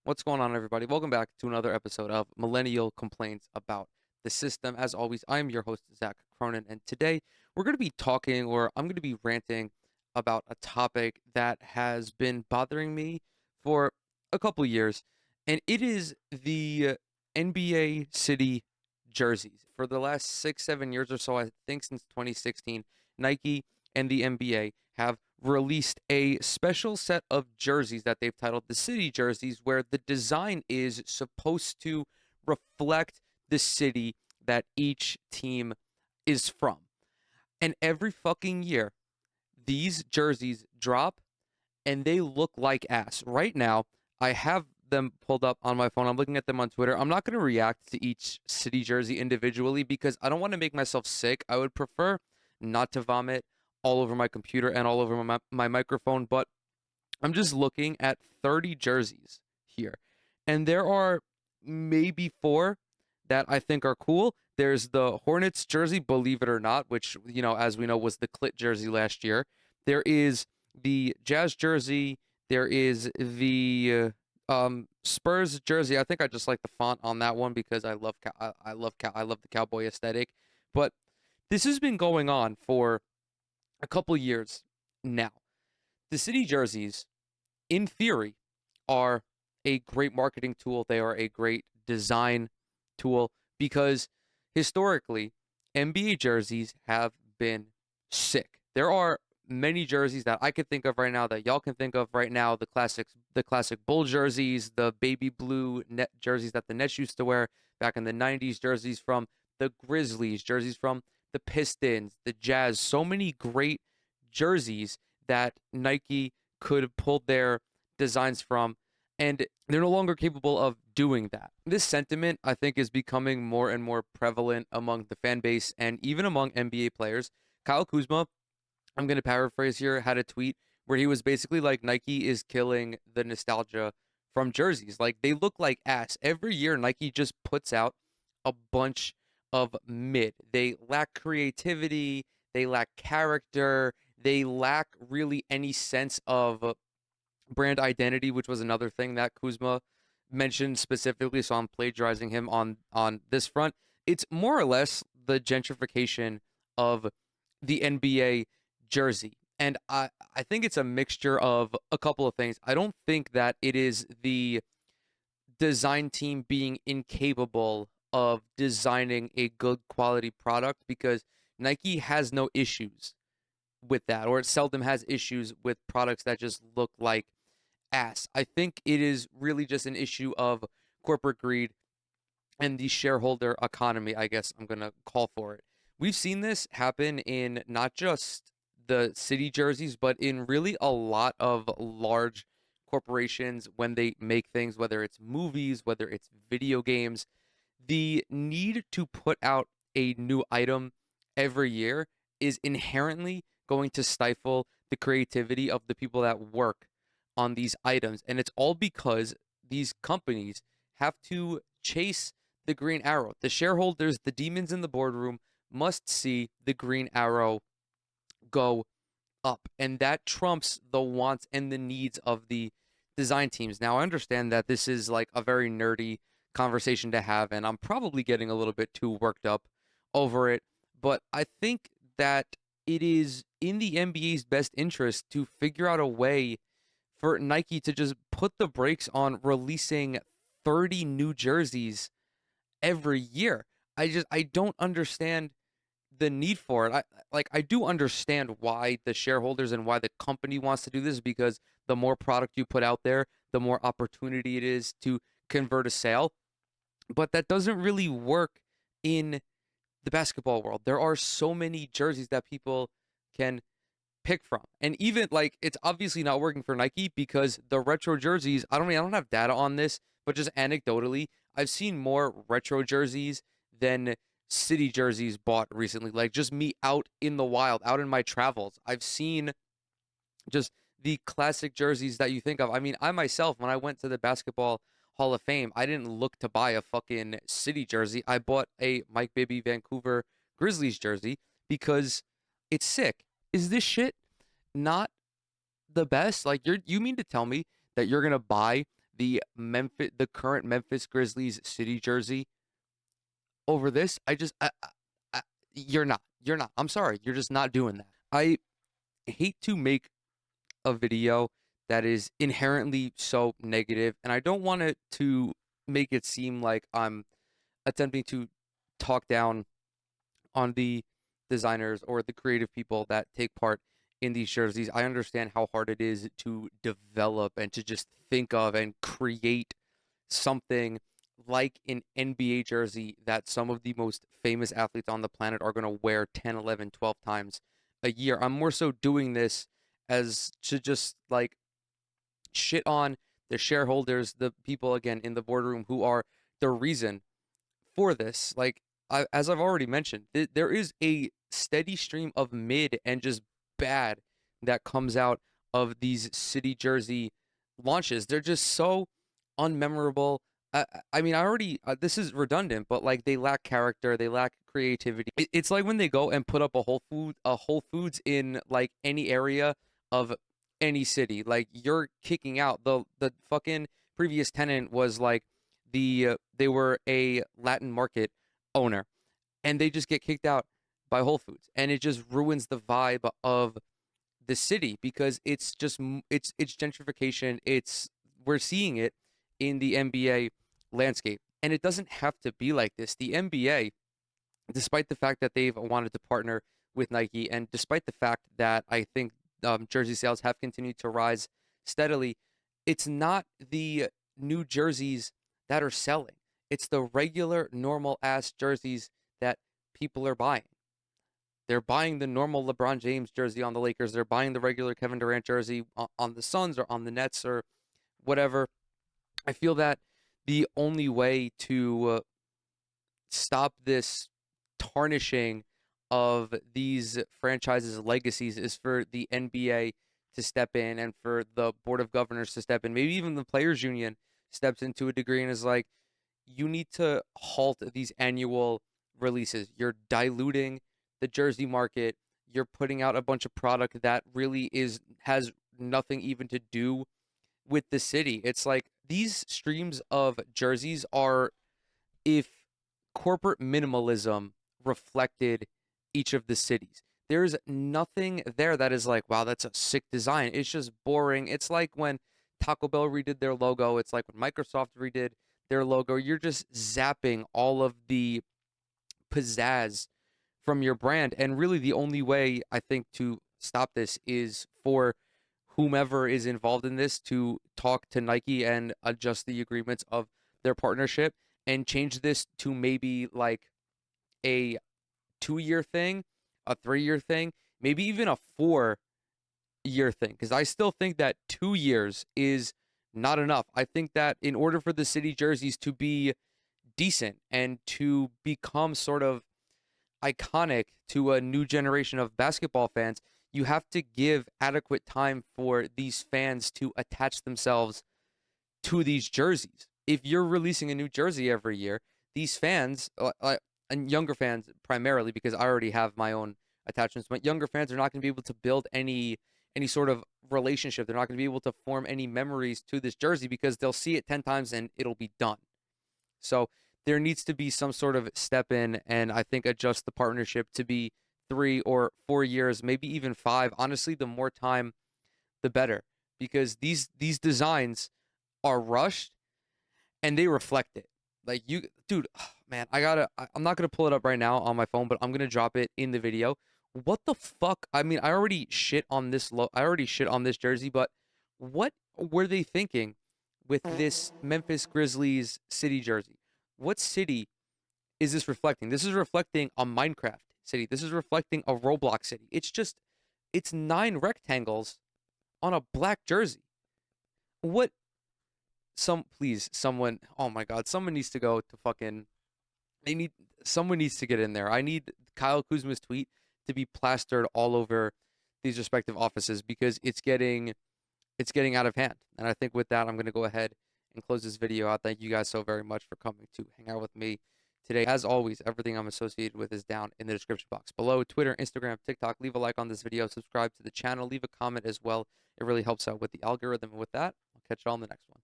What's going on, everybody? Welcome back to another episode of Millennial Complaints About the System. As always, I'm your host, Zach Cronin, and today we're going to be talking, or I'm going to be ranting about a topic that has been bothering me for a couple years, and it is the NBA City jerseys. For the last 6, 7 years or so, I think since 2016, Nike and the NBA have released a special set of jerseys that they've titled the City jerseys, where the design is supposed to reflect the city that each team is from. And every fucking year, these jerseys drop and they look like ass. Right now, I have them pulled up on my phone. I'm looking at them on Twitter. I'm not going to react to each city jersey individually because I don't want to make myself sick. I would prefer not to vomit all over my computer and all over my microphone, but I'm just looking at 30 jerseys here. And there are maybe four that I think are cool. There's the Hornets jersey, believe it or not, which, as we know, was the Clit jersey last year. There is the Jazz jersey. There is the Spurs jersey. I think I just like the font on that one because I love the cowboy aesthetic. But this has been going on for a couple years now. The city jerseys, in theory, are a great marketing tool. They are a great design tool because historically, NBA jerseys have been sick. There are many jerseys that I could think of right now that y'all can think of right now. The classic Bull jerseys, the baby blue net jerseys that the Nets used to wear back in the 90s, jerseys from the Grizzlies, jerseys from the Pistons, the Jazz. So many great jerseys that Nike could have pulled their designs from, and they're no longer capable of doing that. This sentiment, I think, is becoming more and more prevalent among the fan base and even among NBA players. Kyle Kuzma, I'm going to paraphrase here, had a tweet where he was basically like, Nike is killing the nostalgia from jerseys. Like, they look like ass. Every year, Nike just puts out a bunch of mid. They lack creativity, they lack character, they lack really any sense of brand identity, which was another thing that Kuzma mentioned specifically. So I'm plagiarizing him on this front. It's more or less the gentrification of the NBA jersey. And I think it's a mixture of a couple of things. I don't think that it is the design team being incapable of designing a good quality product, because Nike has no issues with that, or it seldom has issues with products that just look like ass. I think it is really just an issue of corporate greed and the shareholder economy, I guess I'm going to call for it. We've seen this happen in not just the city jerseys, but in really a lot of large corporations when they make things, whether it's movies, whether it's video games. The need to put out a new item every year is inherently going to stifle the creativity of the people that work on these items. And it's all because these companies have to chase the green arrow. The shareholders, the demons in the boardroom, must see the green arrow go up. And that trumps the wants and the needs of the design teams. Now, I understand that this is like a very nerdy conversation to have, and I'm probably getting a little bit too worked up over it. But I think that it is in the NBA's best interest to figure out a way for Nike to just put the brakes on releasing 30 new jerseys every year. I don't understand the need for it. I do understand why the shareholders and why the company wants to do this, because the more product you put out there, the more opportunity it is to convert a sale. But that doesn't really work in the basketball world. There are so many jerseys that people can pick from. And even like, it's obviously not working for Nike because the retro jerseys, I don't have data on this, but just anecdotally, I've seen more retro jerseys than city jerseys bought recently. Like, just me out in the wild, out in my travels, I've seen just the classic jerseys that you think of. I mean, I myself, when I went to the Basketball Hall of Fame, I didn't look to buy a fucking city jersey. I bought a Mike Bibby Vancouver Grizzlies jersey because it's sick. Is this shit not the best? Like, you mean to tell me that you're gonna buy the current Memphis Grizzlies city jersey over this. I you're not. I'm sorry, you're just not doing that. I hate to make a video that is inherently so negative, and I don't want it to make it seem like I'm attempting to talk down on the designers or the creative people that take part in these jerseys. I understand how hard it is to develop and to just think of and create something like an NBA jersey that some of the most famous athletes on the planet are going to wear 10, 11, 12 times a year. I'm more so doing this as to just like shit on the shareholders, the people again in the boardroom who are the reason for this. Like as I've already mentioned, there is a steady stream of mid and just bad that comes out of these city jersey launches. They're just so unmemorable. I mean, I already this is redundant, but like they lack character, they lack creativity. It's like when they go and put up a Whole Foods in like any area of any city. Like you're kicking out the fucking previous tenant was like they were a Latin market owner, and they just get kicked out by Whole Foods, and it just ruins the vibe of the city because it's just it's gentrification. It's we're seeing it in the NBA landscape, and it doesn't have to be like this. The NBA, despite the fact that they've wanted to partner with Nike, and despite the fact that I think jersey sales have continued to rise steadily, it's not the new jerseys that are selling. It's the regular, normal ass jerseys that people are buying. They're buying the normal LeBron James jersey on the Lakers. They're buying the regular Kevin Durant jersey on the Suns or on the Nets or whatever. I feel that the only way to stop this tarnishing of these franchises' legacies is for the NBA to step in and for the board of governors to step in. Maybe even the players' union steps in to a degree and is like, you need to halt these annual releases. You're diluting the jersey market. You're putting out a bunch of product that really has nothing even to do with the city. It's like these streams of jerseys are if corporate minimalism reflected each of the cities. There's nothing there that is like, wow, that's a sick design. It's just boring. It's like when Taco Bell redid their logo. It's like when Microsoft redid their logo. You're just zapping all of the pizzazz from your brand. And really, the only way I think to stop this is for whomever is involved in this to talk to Nike and adjust the agreements of their partnership and change this to maybe like a 2 year thing, a 3 year thing, maybe even a 4 year thing. Because I still think that 2 years is not enough. I think that in order for the city jerseys to be decent and to become sort of iconic to a new generation of basketball fans, you have to give adequate time for these fans to attach themselves to these jerseys. If you're releasing a new jersey every year, these fans, and younger fans primarily, because I already have my own attachments, but younger fans are not going to be able to build any sort of relationship. They're not going to be able to form any memories to this jersey because they'll see it 10 times and it'll be done. So there needs to be some sort of step in and I think adjust the partnership to be 3 or 4 years, maybe even 5. Honestly, the more time, the better, because these designs are rushed and they reflect it. Like you, dude, man, I'm not gonna pull it up right now on my phone, but I'm gonna drop it in the video. What the fuck? I mean, I already shit on I already shit on this jersey, but what were they thinking with this Memphis Grizzlies city jersey? What city is this reflecting? This is reflecting a Minecraft city. This is reflecting a Roblox city. It's 9 rectangles on a black jersey. What please someone, oh my god, someone needs to go to fucking they need someone needs to get in there. I need Kyle Kuzma's tweet to be plastered all over these respective offices because it's getting out of hand. And I think with that I'm going to go ahead and close this video out. Thank you guys so very much for coming to hang out with me today. As always, everything I'm associated with is down in the description box below. Twitter, Instagram, TikTok. Leave a like on this video, subscribe to the channel, leave a comment as well. It really helps out with the algorithm. And with that, I'll catch you all in the next one.